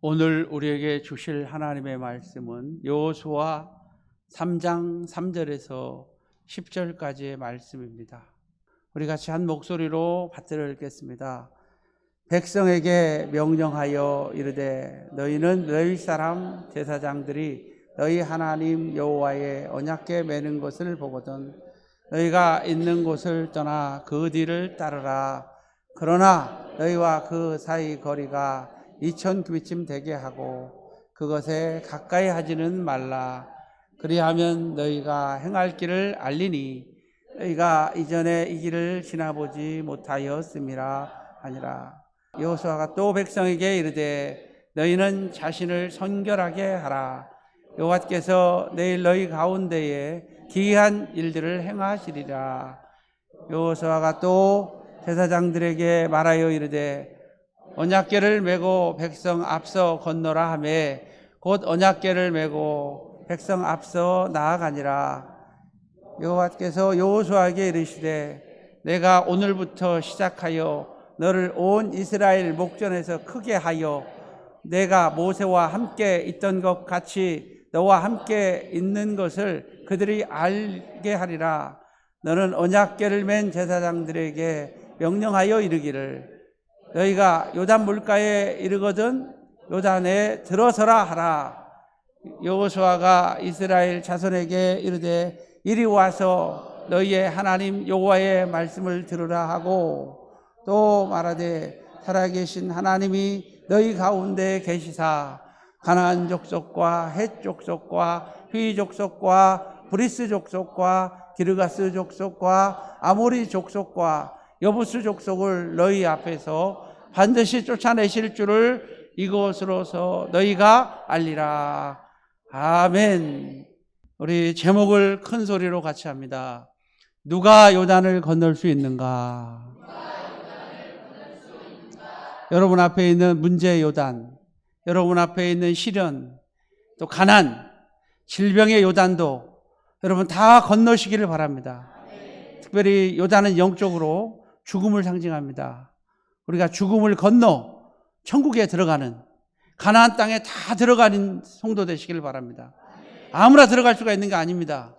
오늘 우리에게 주실 하나님의 말씀은 여호수아 3장 3절에서 10절까지의 말씀입니다. 우리 같이 한 목소리로 받들어 읽겠습니다. 백성에게 명령하여 이르되 너희는 너희 사람 제사장들이 너희 하나님 여호와의 언약궤 매는 것을 보거든 너희가 있는 곳을 떠나 그 뒤를 따르라. 그러나 너희와 그 사이 거리가 2000규빗쯤 되게 하고 그것에 가까이 하지는 말라. 그리하면 너희가 행할 길을 알리니 너희가 이전에 이 길을 지나보지 못하였음이라 하니라. 여호수아가 또 백성에게 이르되 너희는 자신을 선결하게 하라. 여호와께서 내일 너희 가운데에 기이한 일들을 행하시리라. 여호수아가 또 제사장들에게 말하여 이르되 언약궤를 메고 백성 앞서 건너라 하매 곧 언약궤를 메고 백성 앞서 나아가니라. 여호와께서 여호수아에게 이르시되 내가 오늘부터 시작하여 너를 온 이스라엘 목전에서 크게 하여 내가 모세와 함께 있던 것 같이 너와 함께 있는 것을 그들이 알게 하리라. 너는 언약궤를 맨 제사장들에게 명령하여 이르기를 너희가 요단 물가에 이르거든 요단에 들어서라 하라. 여호수아가 이스라엘 자손에게 이르되 이리 와서 너희의 하나님 여호와의 말씀을 들으라 하고 또 말하되 살아계신 하나님이 너희 가운데 계시사 가나안 족속과 헷 족속과 휘 족속과 브리스 족속과 기르가스 족속과 아모리 족속과 여부스 족속을 너희 앞에서 반드시 쫓아내실 줄을 이곳으로서 너희가 알리라. 아멘. 우리 제목을 큰 소리로 같이 합니다. 누가 요단을 건널 수 있는가? 여러분 앞에 있는 문제 요단, 여러분 앞에 있는 시련, 또 가난, 질병의 요단도 여러분 다 건너시기를 바랍니다. 특별히 요단은 영적으로 죽음을 상징합니다. 우리가 죽음을 건너 천국에 들어가는 가나안 땅에 다 들어가는 성도 되시길 바랍니다. 아무나 들어갈 수가 있는 게 아닙니다.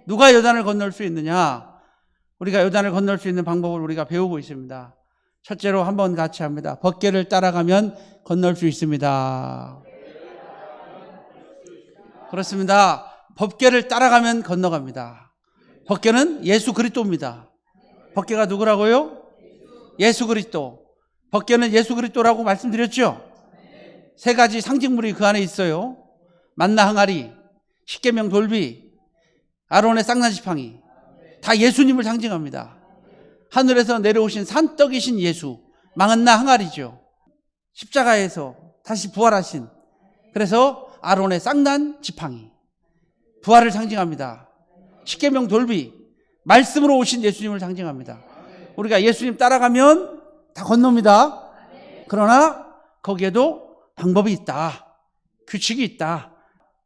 누가 요단을 건널 수 있느냐? 우리가 요단을 건널 수 있는 방법을 우리가 배우고 있습니다. 첫째로 한번 같이 합니다. 법궤를 따라가면 건널 수 있습니다. 그렇습니다. 법궤를 따라가면 건너갑니다. 법궤는 예수 그리스도입니다. 법궤가 누구라고요? 예수 그리스도. 법궤는 예수 그리스도라고 말씀드렸죠? 세 가지 상징물이 그 안에 있어요. 만나 항아리, 십계명 돌비, 아론의 쌍난 지팡이. 다 예수님을 상징합니다. 하늘에서 내려오신 산떡이신 예수, 망한나 항아리죠. 십자가에서 다시 부활하신, 그래서 아론의 쌍난 지팡이, 부활을 상징합니다. 십계명 돌비, 말씀으로 오신 예수님을 상징합니다. 우리가 예수님 따라가면 다 건넙니다. 그러나 거기에도 방법이 있다. 규칙이 있다.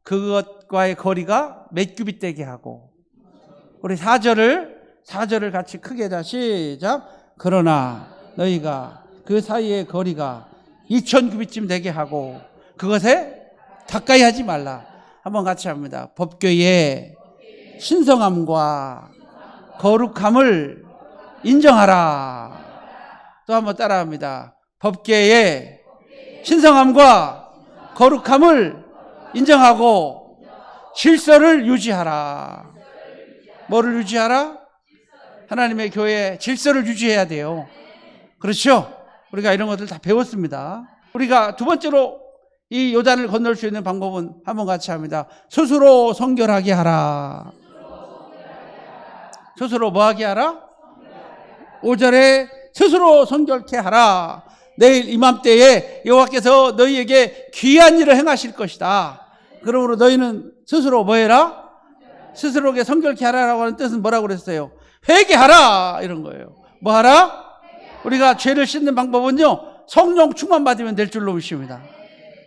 그것과의 거리가 몇 규빗 되게 하고, 우리 4절을 같이 크게 다 시작. 그러나 너희가 그 사이의 거리가 2000규빗쯤 되게 하고 그것에 가까이 하지 말라. 한번 같이 합니다. 법궤의 신성함과 거룩함을 인정하라. 또 한번 따라합니다. 법궤의 신성함과 거룩함을 인정하고 질서를 유지하라. 뭐를 유지하라? 하나님의 교회의 질서를 유지해야 돼요. 그렇죠? 우리가 이런 것들 다 배웠습니다. 우리가 두 번째로 이 요단을 건널 수 있는 방법은 한번 같이 합니다. 스스로 성결하게 하라. 스스로 뭐 하게 하라? 5절에 스스로 성결케 하라. 내일 이맘때에 여호와께서 너희에게 귀한 일을 행하실 것이다. 그러므로 너희는 스스로 뭐 해라? 스스로에게 성결케 하라라고 하는 뜻은 뭐라고 그랬어요? 회개하라 이런 거예요. 뭐 하라? 우리가 죄를 씻는 방법은요, 성령 충만 받으면 될 줄로 믿습니다.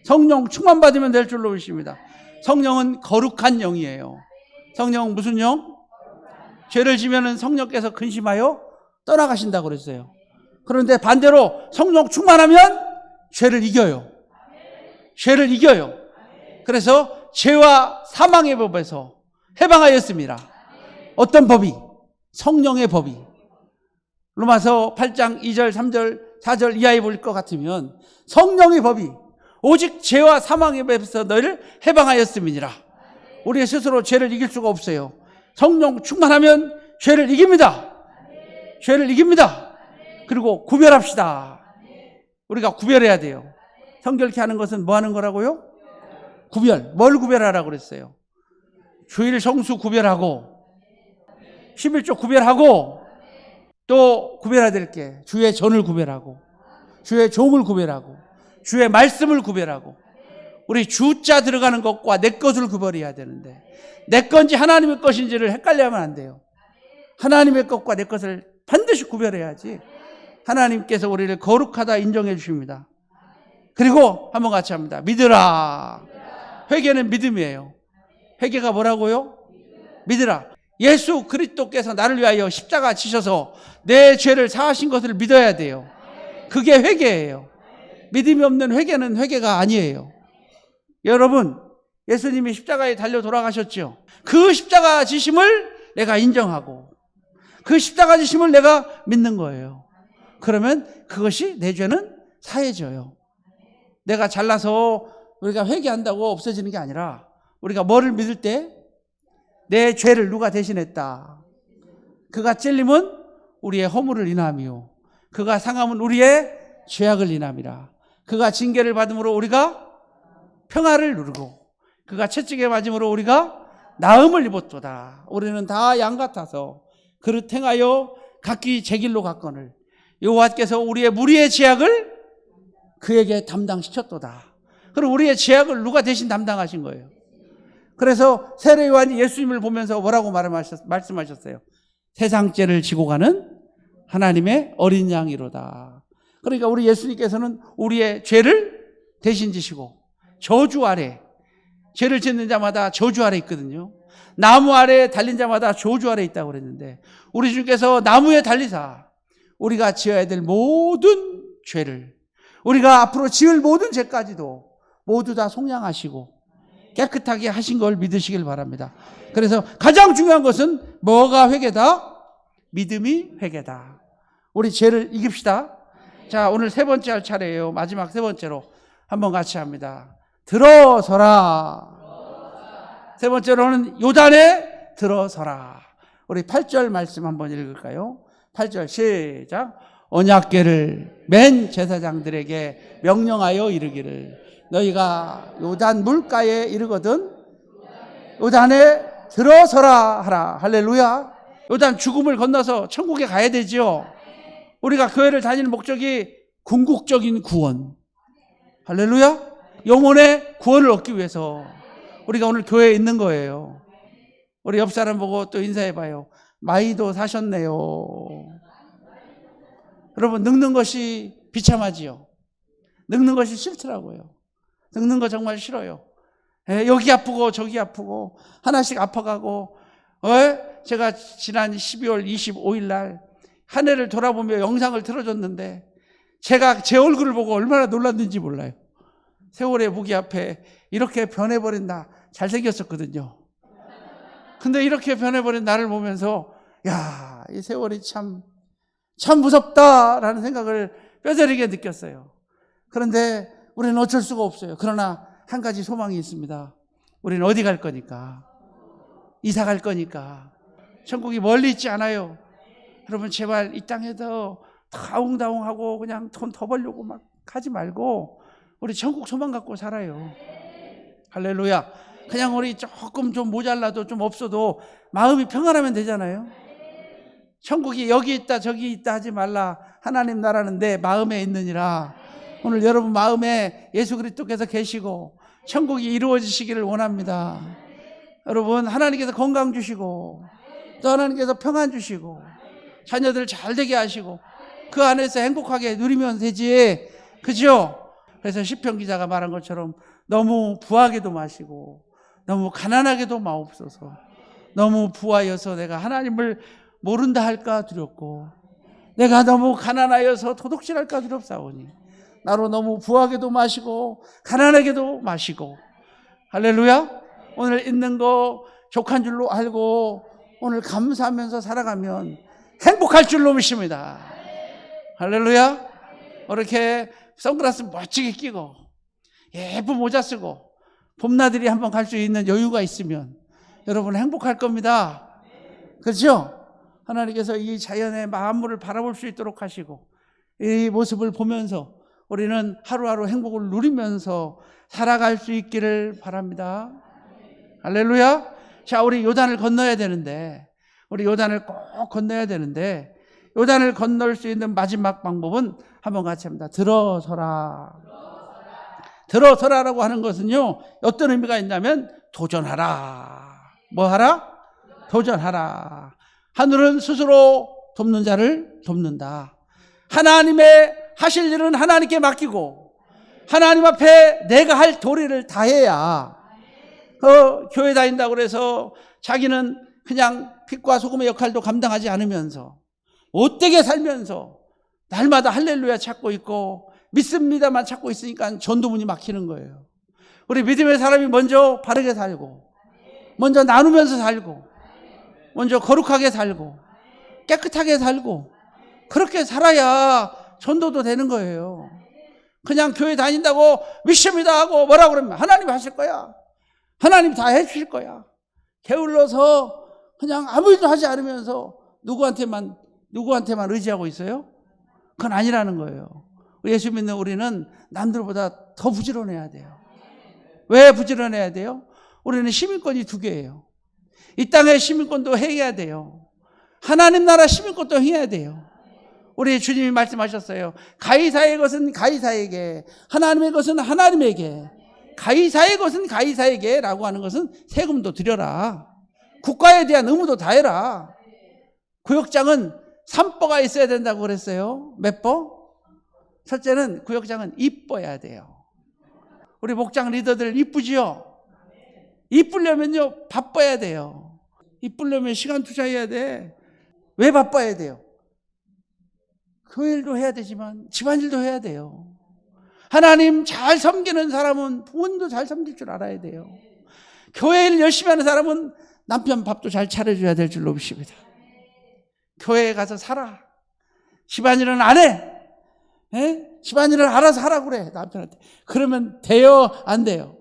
성령 충만 받으면 될 줄로 믿습니다. 성령은 거룩한 영이에요. 성령은 무슨 영? 죄를 지면은 성령께서 근심하여 떠나가신다고 그랬어요. 그런데 반대로 성령 충만하면 죄를 이겨요. 죄를 이겨요. 그래서 죄와 사망의 법에서 해방하였습니다. 어떤 법이? 성령의 법이. 로마서 8장 2절, 3절, 4절 이하에 볼 것 같으면 성령의 법이 오직 죄와 사망의 법에서 너희를 해방하였음이니라. 우리 스스로 죄를 이길 수가 없어요. 성령 충만하면 죄를 이깁니다. 죄를 이깁니다. 그리고 구별합시다. 우리가 구별해야 돼요. 성결케 하는 것은 뭐 하는 거라고요? 구별. 뭘 구별하라고 그랬어요? 주일 성수 구별하고 11조 구별하고 또 구별해야 될 게 주의 전을 구별하고 주의 종을 구별하고 주의 말씀을 구별하고 우리 주자 들어가는 것과 내 것을 구별해야 되는데 내 건지 하나님의 것인지를 헷갈려하면 안 돼요. 하나님의 것과 내 것을 반드시 구별해야지 하나님께서 우리를 거룩하다 인정해 주십니다. 그리고 한번 같이 합니다. 믿으라. 회개는 믿음이에요. 회개가 뭐라고요? 믿으라. 예수 그리스도께서 나를 위하여 십자가 지셔서 내 죄를 사하신 것을 믿어야 돼요. 그게 회개예요. 믿음이 없는 회개는 회개가 아니에요. 여러분, 예수님이 십자가에 달려 돌아가셨죠. 그 십자가 지심을 내가 인정하고 그 십자가 지심을 내가 믿는 거예요. 그러면 그것이 내 죄는 사해져요. 내가 잘나서 우리가 회개한다고 없어지는 게 아니라 우리가 뭐를 믿을 때 내 죄를 누가 대신했다. 그가 찔림은 우리의 허물을 인함이요 그가 상함은 우리의 죄악을 인함이라. 그가 징계를 받음으로 우리가 평화를 누리고 그가 채찍에 맞음으로 우리가 나음을 입었도다. 우리는 다 양 같아서 그릇 행하여 각기 제 길로 갔거늘 여호와께서 우리의 무리의 죄악을 그에게 담당시켰도다. 그럼 우리의 죄악을 누가 대신 담당하신 거예요? 그래서 세례 요한이 예수님을 보면서 뭐라고 말씀하셨어요? 세상 죄를 지고 가는 하나님의 어린 양이로다. 그러니까 우리 예수님께서는 우리의 죄를 대신 지시고 저주 아래, 죄를 짓는 자마다 저주 아래 있거든요. 나무 아래 달린 자마다 저주 아래 있다고 그랬는데 우리 주께서 나무에 달리사 우리가 지어야 될 모든 죄를 우리가 앞으로 지을 모든 죄까지도 모두 다 속량하시고 깨끗하게 하신 걸 믿으시길 바랍니다. 그래서 가장 중요한 것은 뭐가 회개다? 믿음이 회개다. 우리 죄를 이깁시다. 자, 오늘 세 번째 할 차례예요. 마지막 세 번째로 한번 같이 합니다. 들어서라. 세 번째로는 요단에 들어서라. 우리 8절 말씀 한번 읽을까요? 8절 시작. 언약궤를 맨 제사장들에게 명령하여 이르기를 너희가 요단 물가에 이르거든 요단에 들어서라 하라. 할렐루야. 요단 죽음을 건너서 천국에 가야 되죠. 우리가 교회를 다니는 목적이 궁극적인 구원. 할렐루야. 영혼의 구원을 얻기 위해서 우리가 오늘 교회에 있는 거예요. 우리 옆 사람 보고 또 인사해봐요. 마이도 사셨네요. 여러분, 늙는 것이 비참하지요. 늙는 것이 싫더라고요. 늙는 거 정말 싫어요. 여기 아프고 저기 아프고 하나씩 아파가고 제가 지난 12월 25일 날 한 해를 돌아보며 영상을 틀어줬는데 제가 제 얼굴을 보고 얼마나 놀랐는지 몰라요. 세월의 무기 앞에 이렇게 변해버린다. 잘생겼었거든요. 근데 이렇게 변해버린 나를 보면서 야, 이 세월이 참 무섭다라는 생각을 뼈저리게 느꼈어요. 그런데 우리는 어쩔 수가 없어요. 그러나 한 가지 소망이 있습니다. 우리는 어디 갈 거니까? 이사 갈 거니까. 천국이 멀리 있지 않아요. 여러분, 제발 이 땅에서 다웅다웅하고 그냥 돈 더 벌려고 막 하지 말고 우리 천국 소망 갖고 살아요. 할렐루야. 그냥 우리 조금 좀 모자라도 좀 없어도 마음이 평안하면 되잖아요. 천국이 여기 있다 저기 있다 하지 말라. 하나님 나라는 내 마음에 있느니라. 오늘 여러분 마음에 예수 그리스도께서 계시고 천국이 이루어지시기를 원합니다. 여러분, 하나님께서 건강 주시고 또 하나님께서 평안 주시고 자녀들 잘 되게 하시고 그 안에서 행복하게 누리면 되지. 그죠? 그래서 시편 기자가 말한 것처럼 너무 부하게도 마시고 너무 가난하게도 마옵소서. 너무 부하여서 내가 하나님을 모른다 할까 두렵고 내가 너무 가난하여서 도둑질할까 두렵사오니 나로 너무 부하게도 마시고 가난하게도 마시고, 할렐루야. 오늘 있는 거 족한 줄로 알고 오늘 감사하면서 살아가면 행복할 줄로 믿습니다. 할렐루야. 이렇게 선글라스 멋지게 끼고 예쁜 모자 쓰고 봄나들이 한번 갈 수 있는 여유가 있으면 여러분 행복할 겁니다. 그렇죠? 하나님께서 이 자연의 만물을 바라볼 수 있도록 하시고 이 모습을 보면서 우리는 하루하루 행복을 누리면서 살아갈 수 있기를 바랍니다. 할렐루야. 자, 우리 요단을 건너야 되는데, 우리 요단을 꼭 건너야 되는데, 요단을 건널 수 있는 마지막 방법은 한번 같이 합니다. 들어서라. 들어서라라고 하는 것은요, 어떤 의미가 있냐면 도전하라. 뭐 하라? 도전하라. 하늘은 스스로 돕는 자를 돕는다. 하나님의 하실 일은 하나님께 맡기고 하나님 앞에 내가 할 도리를 다해야, 교회 다닌다고 그래서 자기는 그냥 빛과 소금의 역할도 감당하지 않으면서 못되게 살면서 날마다 할렐루야 찾고 있고 믿습니다만 찾고 있으니까 전도문이 막히는 거예요. 우리 믿음의 사람이 먼저 바르게 살고, 먼저 나누면서 살고, 먼저 거룩하게 살고 깨끗하게 살고, 그렇게 살아야 전도도 되는 거예요. 그냥 교회 다닌다고 믿습니다 하고 뭐라 그러면 하나님이 하실 거야, 하나님 다 해주실 거야, 게을러서 그냥 아무 일도 하지 않으면서 누구한테만 의지하고 있어요? 그건 아니라는 거예요. 예수 믿는 우리는 남들보다 더 부지런해야 돼요. 왜 부지런해야 돼요? 우리는 시민권이 2개예요. 이 땅의 시민권도 행해야 돼요. 하나님 나라 시민권도 행해야 돼요. 우리 주님이 말씀하셨어요. 가이사의 것은 가이사에게, 하나님의 것은 하나님에게. 가이사의 것은 가이사에게 라고 하는 것은 세금도 드려라. 국가에 대한 의무도 다해라. 구역장은 3뽀가 있어야 된다고 그랬어요. 몇 뽀? 첫째는 구역장은 이뻐야 돼요. 우리 목장 리더들 이쁘지요? 이쁘려면요 바빠야 돼요. 이쁘려면 시간 투자해야 돼. 왜 바빠야 돼요? 교회 일도 해야 되지만 집안일도 해야 돼요. 하나님 잘 섬기는 사람은 부모님도 잘 섬길 줄 알아야 돼요. 교회 일 열심히 하는 사람은 남편 밥도 잘 차려줘야 될 줄로 믿습니다. 교회에 가서 살아. 집안일은 안 해. 집안일을 알아서 하라고 그래, 남편한테. 그러면 돼요? 안 돼요?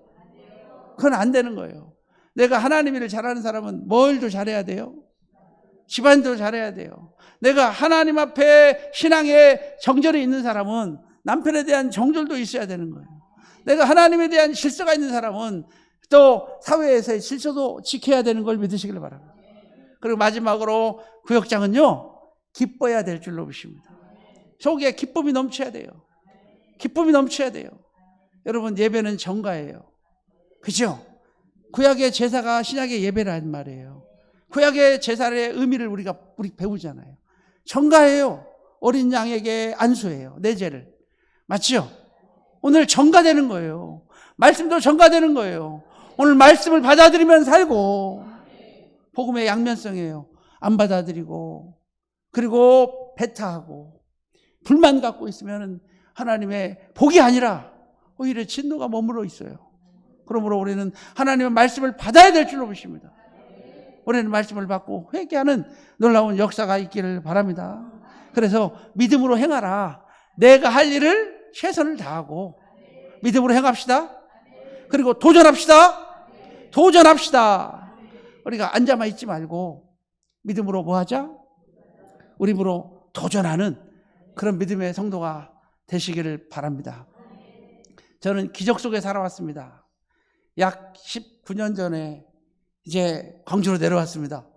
그건 안 되는 거예요. 내가 하나님 일을 잘하는 사람은 뭐 일도 잘해야 돼요? 집안도 잘해야 돼요. 내가 하나님 앞에 신앙에 정절이 있는 사람은 남편에 대한 정절도 있어야 되는 거예요. 내가 하나님에 대한 질서가 있는 사람은 또 사회에서의 질서도 지켜야 되는 걸 믿으시길 바랍니다. 그리고 마지막으로 구역장은요 기뻐야 될 줄로 믿습니다. 속에 기쁨이 넘쳐야 돼요. 기쁨이 넘쳐야 돼요. 여러분, 예배는 정가예요. 그죠? 구약의 제사가 신약의 예배라는 말이에요. 구약의 제사의 의미를 우리 배우잖아요. 정가예요. 어린 양에게 안수해요. 내 죄를. 맞죠? 오늘 정가되는 거예요. 말씀도 정가되는 거예요. 오늘 말씀을 받아들이면 살고, 복음의 양면성이에요. 안 받아들이고, 그리고 배타하고, 불만 갖고 있으면 하나님의 복이 아니라 오히려 진노가 머물러 있어요. 그러므로 우리는 하나님의 말씀을 받아야 될 줄로 믿습니다. 우리는 말씀을 받고 회개하는 놀라운 역사가 있기를 바랍니다. 그래서 믿음으로 행하라. 내가 할 일을 최선을 다하고 믿음으로 행합시다. 그리고 도전합시다. 도전합시다. 우리가 앉아만 있지 말고 믿음으로 뭐 하자? 우리 힘으로 도전하는 그런 믿음의 성도가 되시기를 바랍니다. 저는 기적 속에 살아왔습니다. 약 19년 전에 이제 광주로 내려왔습니다.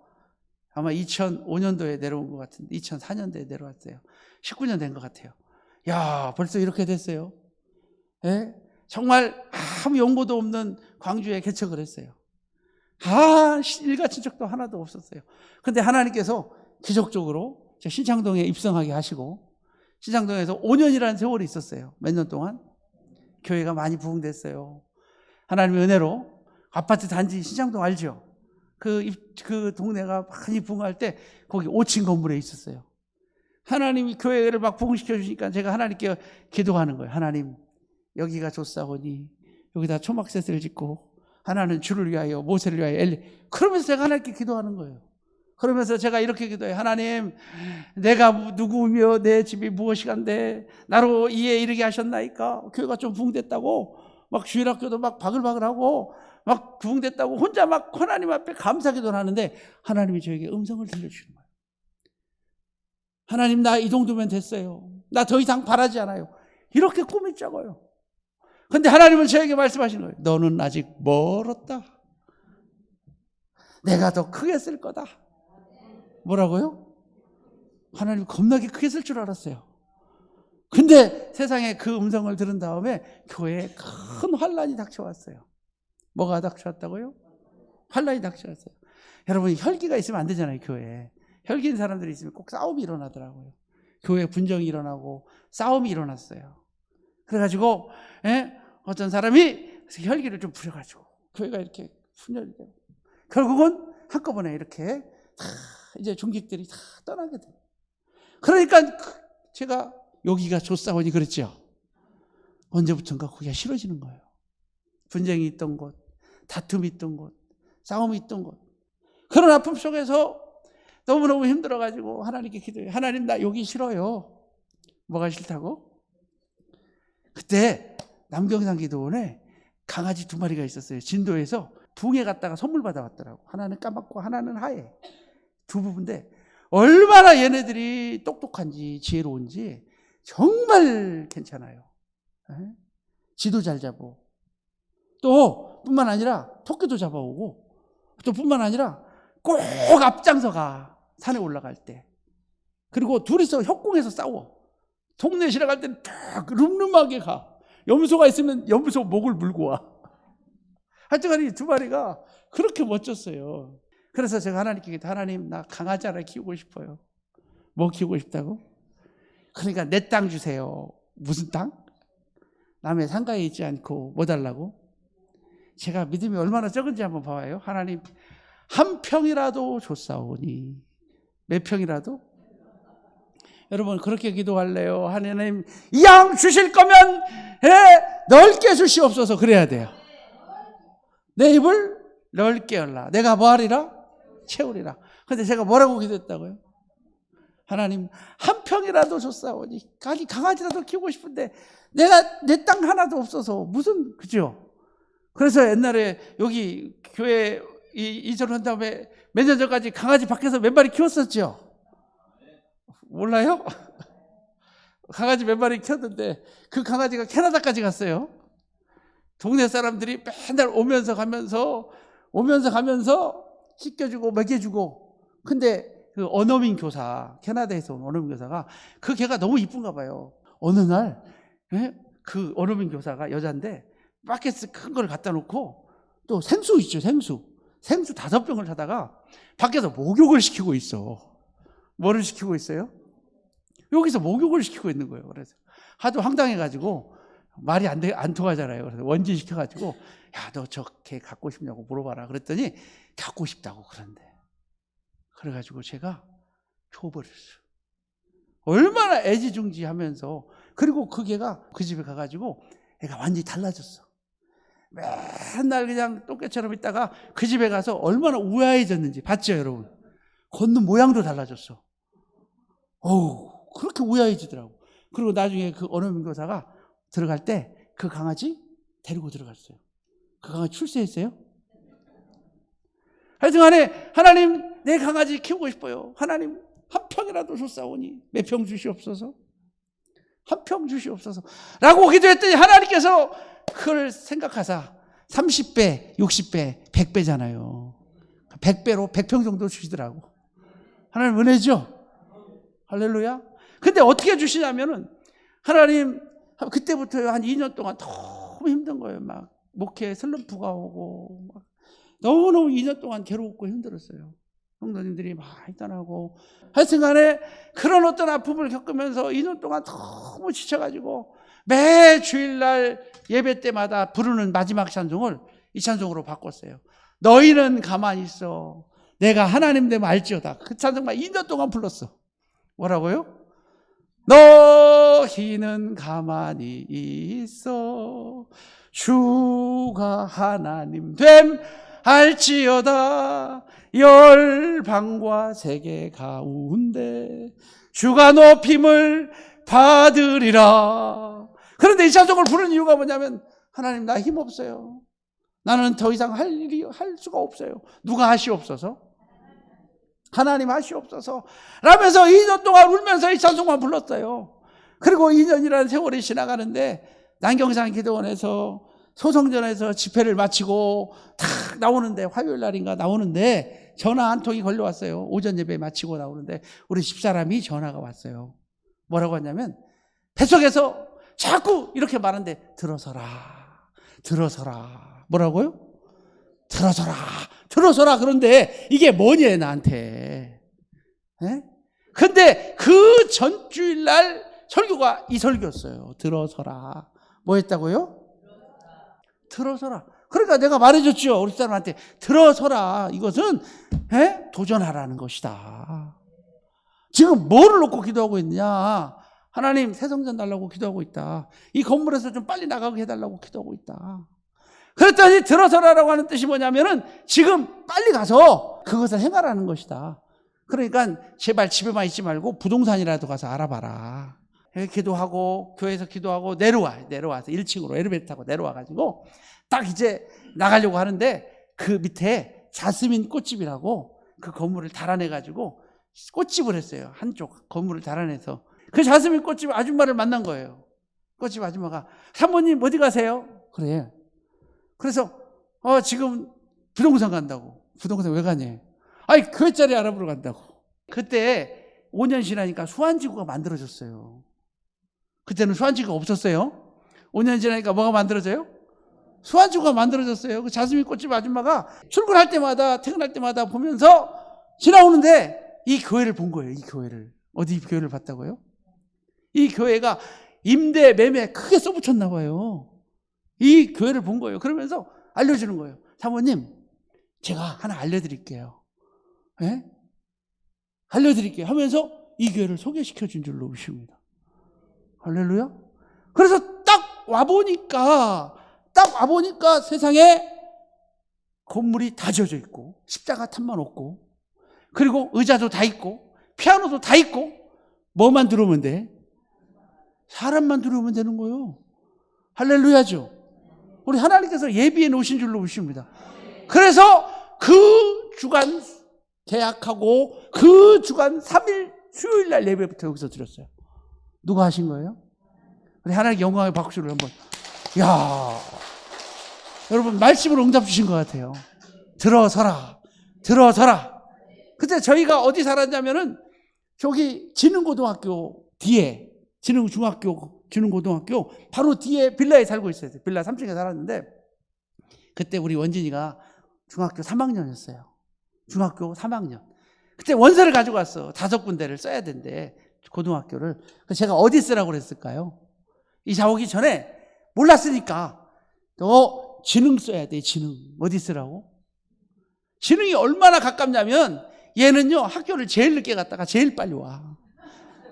아마 2005년도에 내려온 것 같은데 2004년도에 내려왔어요. 19년 된 것 같아요. 야, 벌써 이렇게 됐어요. 예? 정말 아무 연고도 없는 광주에 개척을 했어요. 일가 친척도 하나도 없었어요. 근데 하나님께서 기적적으로 신창동에 입성하게 하시고 신창동에서 5년이라는 세월이 있었어요. 몇 년 동안 교회가 많이 부흥됐어요. 하나님의 은혜로 아파트 단지 신창동 알죠? 그 동네가 많이 부흥할 때 거기 5층 건물에 있었어요. 하나님이 교회를 막 부흥시켜 주시니까 제가 하나님께 기도하는 거예요. 하나님, 여기가 좋사오니 여기다 초막셋을 짓고 하나는 주를 위하여 모세를 위하여 그러면서 제가 하나님께 기도하는 거예요. 그러면서 제가 이렇게 기도해요. 하나님, 내가 누구며 내 집이 무엇이간데 나로 이에 이르게 하셨나이까? 교회가 좀 부흥됐다고 막 주일학교도 막 바글바글하고 막 부흥됐다고 혼자 막 하나님 앞에 감사기도를 하는데 하나님이 저에게 음성을 들려주시는 거예요. 하나님, 나 이 정도면 됐어요. 나 더 이상 바라지 않아요. 이렇게 꿈이 작아요. 근데 하나님은 저에게 말씀하시는 거예요. 너는 아직 멀었다. 내가 더 크게 쓸 거다. 뭐라고요? 하나님 겁나게 크게 쓸 줄 알았어요. 근데 세상에 그 음성을 들은 다음에 교회에 큰 환란이 닥쳐왔어요. 뭐가 닥쳐왔다고요? 환란이 닥쳐왔어요. 여러분, 혈기가 있으면 안 되잖아요. 교회에 혈기 있는 사람들이 있으면 꼭 싸움이 일어나더라고요. 교회에 분정이 일어나고 싸움이 일어났어요. 그래가지고 어떤 사람이 혈기를 좀 부려가지고 교회가 이렇게 분열이 되고 결국은 한꺼번에 이렇게 다 이제 종직들이 다 떠나게 돼요. 그러니까 제가 여기가 좋사오니 그랬죠. 언제부턴가 거기가 싫어지는 거예요. 분쟁이 있던 곳, 다툼이 있던 곳, 싸움이 있던 곳. 그런 아픔 속에서 너무너무 힘들어가지고 하나님께 기도해요. 하나님, 나 여기 싫어요. 뭐가 싫다고? 그때 남경산 기도원에 강아지 2마리가 있었어요. 진도에서 붕에 갔다가 선물 받아왔더라고. 하나는 까맣고 하나는 하얘. 두 부부인데 얼마나 얘네들이 똑똑한지 지혜로운지 정말 괜찮아요. 지도 잘 잡고 또 뿐만 아니라 토끼도 잡아오고 또 뿐만 아니라 꼭 앞장서 가. 산에 올라갈 때. 그리고 둘이서 협공해서 싸워. 동네 지나갈 때는 딱 름름하게 가. 염소가 있으면 염소 목을 물고 와. 하여튼간에 2마리가 그렇게 멋졌어요. 그래서 제가 하나님께 하나님, 나 강아지 하나 키우고 싶어요. 뭐 키우고 싶다고? 그러니까 내 땅 주세요. 무슨 땅? 남의 상가에 있지 않고 뭐 달라고? 제가 믿음이 얼마나 적은지 한번 봐봐요. 하나님, 한 평이라도 줬사오니. 몇 평이라도? 여러분, 그렇게 기도할래요? 하나님, 이 양 주실 거면 넓게 주시옵소서. 그래야 돼요. 내 입을 넓게 열라. 내가 뭐 하리라? 채우리라. 근데 제가 뭐라고 기도했다고요? 하나님, 한 평이라도 줬사오니. 강아지라도 키우고 싶은데 내가 내 땅 하나도 없어서 무슨, 그죠? 그래서 옛날에 여기 교회 이전한 다음에 몇 년 전까지 강아지 밖에서 몇 마리 키웠었죠? 몰라요? 강아지 몇 마리 키웠는데 그 강아지가 캐나다까지 갔어요. 동네 사람들이 맨날 오면서 가면서 씻겨주고 먹여주고. 근데 그 원어민 교사, 캐나다에서 온 원어민 교사가 그 개가 너무 이쁜가 봐요. 어느 날 그 원어민 교사가 여잔데 바켓스 큰 걸 갖다 놓고 또 생수 있죠. 생수 5병을 사다가 밖에서 목욕을 시키고 있어. 뭐를 시키고 있어요? 여기서 목욕을 시키고 있는 거예요. 그래서 하도 황당해가지고 말이 안 통하잖아요. 그래서 원진 시켜가지고, 야, 너 저 개 갖고 싶냐고 물어봐라. 그랬더니 갖고 싶다고 그런데. 그래가지고 제가 줘버렸어요. 얼마나 애지중지하면서. 그리고 그 개가 그 집에 가가지고 애가 완전히 달라졌어. 맨날 그냥 똥개처럼 있다가 그 집에 가서 얼마나 우아해졌는지 봤죠, 여러분? 걷는 모양도 달라졌어. 그렇게 우아해지더라고. 그리고 나중에 그 원어민 교사가 들어갈 때 그 강아지 데리고 들어갔어요. 그 강아지 출세했어요. 하여튼 간에 하나님, 내 강아지 키우고 싶어요. 하나님, 한 평이라도 줬사오니 몇 평 주시옵소서. 한 평 주시옵소서 라고 기도했더니 하나님께서 그걸 생각하사 30배, 60배, 100배잖아요. 100배로 100평 정도 주시더라고. 하나님 은혜죠? 할렐루야. 근데 어떻게 주시냐면은 하나님, 그때부터 한 2년 동안 너무 힘든 거예요. 막 목회에 슬럼프가 오고 막 너무너무 2년 동안 괴롭고 힘들었어요. 성도님들이 많이 떠나고. 하여튼 간에 그런 어떤 아픔을 겪으면서 2년 동안 너무 지쳐가지고 매 주일날 예배 때마다 부르는 마지막 찬송을 이 찬송으로 바꿨어요. 너희는 가만히 있어. 내가 하나님 되면 알지어다. 그 찬송만 2년 동안 불렀어. 뭐라고요? 너희는 가만히 있어 주가 하나님 됨 알지어다. 열방과 세계 가운데 주가 높임을 받으리라. 그런데 이 찬송을 부르는 이유가 뭐냐면 하나님 나 힘없어요. 나는 더 이상 할 수가 없어요. 누가 하시옵소서? 하나님 하시옵소서 라면서 2년 동안 울면서 이 찬송만 불렀어요. 그리고 2년이라는 세월이 지나가는데 남경산 기도원에서 소성전에서 집회를 마치고 탁 나오는데 화요일 날인가 나오는데 전화 한 통이 걸려왔어요. 오전 예배 마치고 나오는데 우리 집사람이 전화가 왔어요. 뭐라고 하냐면 뱃속에서 자꾸 이렇게 말하는데 들어서라 들어서라. 뭐라고요? 들어서라 들어서라. 그런데 이게 뭐냐 나한테. 예? 근데 그 전주일 날 설교가 이 설교였어요. 들어서라. 뭐 했다고요? 들어서라. 그러니까 내가 말해줬죠. 우리 사람한테 들어서라. 이것은 도전하라는 것이다. 지금 뭐를 놓고 기도하고 있느냐. 하나님 새 성전 달라고 기도하고 있다. 이 건물에서 좀 빨리 나가게 해달라고 기도하고 있다. 그랬더니 들어서라라고 하는 뜻이 뭐냐면은 지금 빨리 가서 그것을 행하라는 것이다. 그러니까 제발 집에만 있지 말고 부동산이라도 가서 알아봐라. 기도하고 교회에서 기도하고 내려와서 1층으로 엘리베이터 타고 내려와가지고 딱 이제 나가려고 하는데 그 밑에 자스민 꽃집이라고 그 건물을 달아내가지고 꽃집을 했어요. 한쪽 건물을 달아내서 그 자스민 꽃집 아줌마를 만난 거예요. 꽃집 아줌마가 사모님 어디 가세요? 그래. 그래서 지금 부동산 간다고. 부동산 왜 가니? 아니 교회자리 알아보러 간다고. 그때 5년 지나니까 수안지구가 만들어졌어요. 그때는 수안지구가 없었어요. 5년 지나니까 뭐가 만들어져요? 수안지구가 만들어졌어요. 그 자스민 꽃집 아줌마가 출근할 때마다 퇴근할 때마다 보면서 지나오는데 이 교회를 본 거예요. 이 교회를. 어디 교회를 봤다고요? 이 교회가 임대 매매 크게 써붙였나 봐요. 이 교회를 본 거예요. 그러면서 알려주는 거예요. 사모님 제가 하나 알려드릴게요. 예? 알려드릴게요 하면서 이 교회를 소개시켜 준 줄로 오십니다. 할렐루야. 그래서 딱 와보니까 세상에 건물이 다 지어져 있고 십자가 탑만 없고 그리고 의자도 다 있고 피아노도 다 있고 뭐만 들어오면 돼? 사람만 들어오면 되는 거예요. 할렐루야죠. 우리 하나님께서 예비해 놓으신 줄로 오십니다. 그래서 그 주간 계약하고 그 주간 3일 수요일 날 예배부터 여기서 드렸어요. 누가 하신 거예요? 우리 하나님께 영광의 박수를 한번. 야, 여러분 말씀을 응답 주신 것 같아요. 들어서라. 그때 저희가 어디 살았냐면은 저기 진흥고등학교 뒤에 진흥고등학교 바로 뒤에 빌라에 살고 있어요. 빌라 3층에 살았는데 그때 우리 원진이가 중학교 3학년이었어요. 중학교 3학년. 그때 원서를 가지고 왔어. 5군데를 써야 된대. 고등학교를. 그래서 제가 어디 쓰라고 그랬을까요? 이사 오기 전에 몰랐으니까 너 진흥 써야 돼. 진흥. 어디 쓰라고? 진흥이 얼마나 가깝냐면 얘는요 학교를 제일 늦게 갔다가 제일 빨리 와.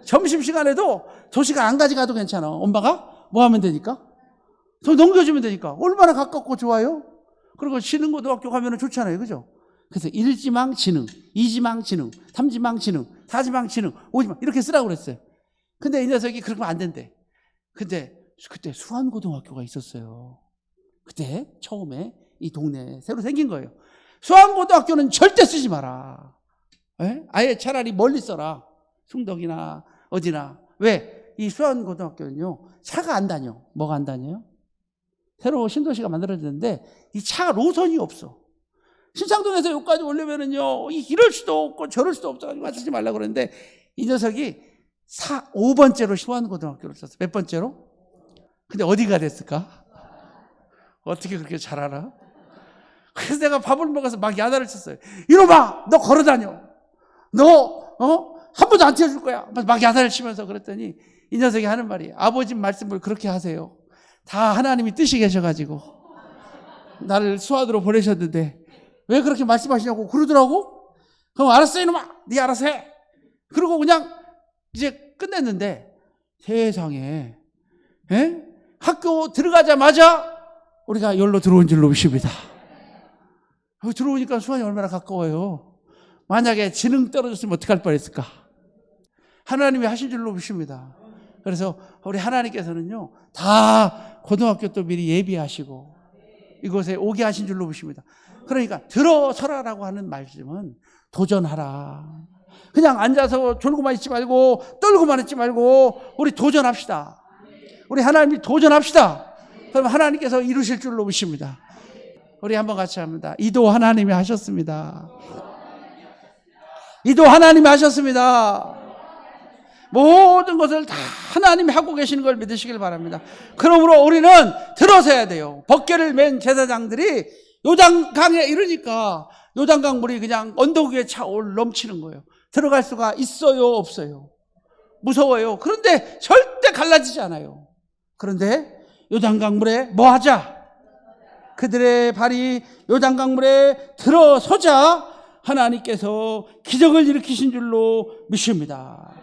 점심시간에도 2시간 안 가져가도 괜찮아. 엄마가 뭐 하면 되니까? 저 넘겨주면 되니까. 얼마나 가깝고 좋아요? 그리고 진흥고등학교 가면 좋잖아요. 그죠? 그래서 1지망 진흥, 2지망 진흥, 3지망 진흥, 4지망 진흥, 5지망 이렇게 쓰라고 그랬어요. 근데 이 녀석이 그러면 안 된대. 근데 그때 수안고등학교가 있었어요. 그때 처음에 이 동네에 새로 생긴 거예요. 수안고등학교는 절대 쓰지 마라. 에? 아예 차라리 멀리 써라. 숭덕이나 어디나. 왜? 이 수안고등학교는요 차가 안 다녀. 뭐가 안 다녀요? 새로 신도시가 만들어졌는데 이 차 노선이 없어. 신창동에서 여기까지 오려면은요 이럴 수도 없고 저럴 수도 없어가지고 맞추지 말라고 그랬는데 이 녀석이 5번째로 수안고등학교를 썼어. 몇 번째로? 근데 어디가 됐을까? 어떻게 그렇게 잘 알아? 그래서 내가 밥을 먹어서 막 야단을 쳤어요. 이놈아 너 걸어다녀. 너 한 번도 안 튀어줄 거야. 막 야단을 치면서 그랬더니 이 녀석이 하는 말이 아버지 말씀을 그렇게 하세요. 다 하나님이 뜻이 계셔가지고 나를 수안으로 보내셨는데 왜 그렇게 말씀하시냐고 그러더라고. 그럼 알았어 이놈아 네 알아서 해. 그리고 그냥 이제 끝냈는데 세상에, 예? 학교 들어가자마자 우리가 여기로 들어온 줄로 믿습니다. 들어오니까 수원이 얼마나 가까워요. 만약에 지능 떨어졌으면 어떡할 뻔했을까? 하나님이 하신 줄로 믿습니다. 그래서 우리 하나님께서는요, 다 고등학교 또 미리 예비하시고 이곳에 오게 하신 줄로 믿습니다. 그러니까 들어서라라고 하는 말씀은 도전하라. 그냥 앉아서 졸고만 있지 말고 떨고만 있지 말고 우리 도전합시다. 우리 하나님이 도전합시다. 그럼 하나님께서 이루실 줄로 믿습니다. 우리 한번 같이 합니다. 이도 하나님이 하셨습니다. 이도 하나님이 하셨습니다. 모든 것을 다 하나님이 하고 계시는 걸 믿으시길 바랍니다. 그러므로 우리는 들어서야 돼요. 법궤를 맨 제사장들이 요단강에 이르니까 요단강 물이 그냥 언덕 위에 차올 넘치는 거예요. 들어갈 수가 있어요, 없어요? 무서워요. 그런데 절대 갈라지지 않아요. 그런데 요단강 물에 뭐 하자? 그들의 발이 요단강 물에 들어서자 하나님께서 기적을 일으키신 줄로 믿습니다.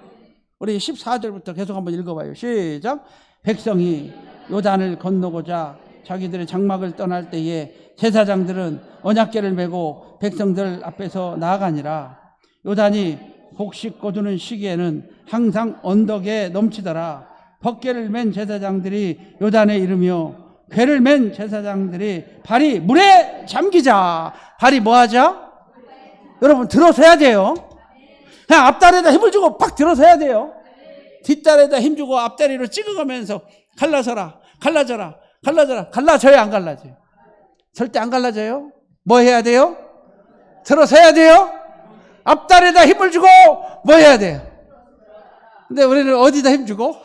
우리 14절부터 계속 한번 읽어봐요. 시작. 백성이 요단을 건너고자 자기들의 장막을 떠날 때에 제사장들은 언약궤를 메고 백성들 앞에서 나아가니라. 요단이 곡식 거두는 시기에는 항상 언덕에 넘치더라. 법궤를 맨 제사장들이 요단에 이르며 궤를 맨 제사장들이 발이 물에 잠기자. 발이 뭐 하자? 여러분 들어서야 돼요. 그냥 앞다리에다 힘을 주고 팍 들어서야 돼요. 뒷다리에다 힘 주고 앞다리로 찍어가면서 갈라져라, 갈라져라, 갈라져라. 갈라져요, 안 갈라져요? 절대 안 갈라져요. 뭐 해야 돼요? 들어서야 돼요. 앞다리에다 힘을 주고 뭐 해야 돼요? 근데 우리는 어디다 힘 주고?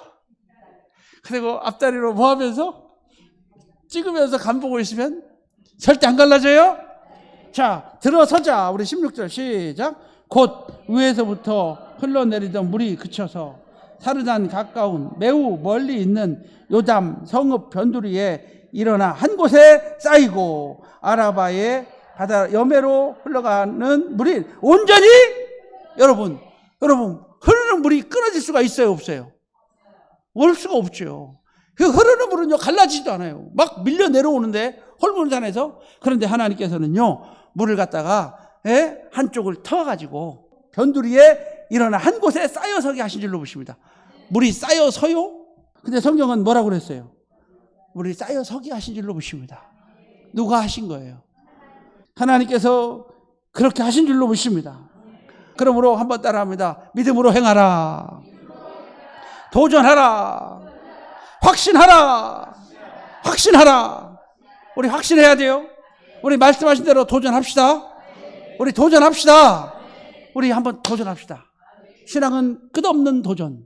그리고 앞다리로 뭐 하면서? 찍으면서 간 보고 있으면 절대 안 갈라져요. 자, 들어서자. 우리 16절 시작. 곧 위에서부터 흘러내리던 물이 그쳐서 사르단 가까운 매우 멀리 있는 요담 성읍 변두리에 일어나 한 곳에 쌓이고 아라바의 바다 여매로 흘러가는 물이 온전히 여러분 흐르는 물이 끊어질 수가 있어요, 없어요? 올 수가 없죠. 그 흐르는 물은요 갈라지지도 않아요. 막 밀려 내려오는데 홀문산에서. 그런데 하나님께서는요 물을 갖다가 한쪽을 터가지고 변두리에 일어나 한 곳에 쌓여서게 하신 줄로 보십니다. 물이 쌓여서요? 근데 성경은 뭐라고 그랬어요? 물이 쌓여서게 하신 줄로 보십니다. 누가 하신 거예요? 하나님께서 그렇게 하신 줄로 보십니다. 그러므로 한번 따라합니다. 믿음으로 행하라. 도전하라. 확신하라. 확신하라. 우리 확신해야 돼요. 우리 말씀하신 대로 도전합시다. 우리 도전합시다. 우리 한번 도전합시다. 신앙은 끝없는 도전.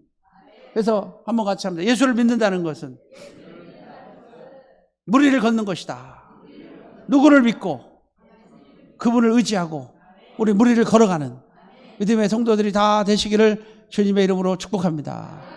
그래서 한번 같이 합니다. 예수를 믿는다는 것은 무리를 걷는 것이다. 누구를 믿고 그분을 의지하고 우리 무리를 걸어가는 믿음의 성도들이 다 되시기를 주님의 이름으로 축복합니다.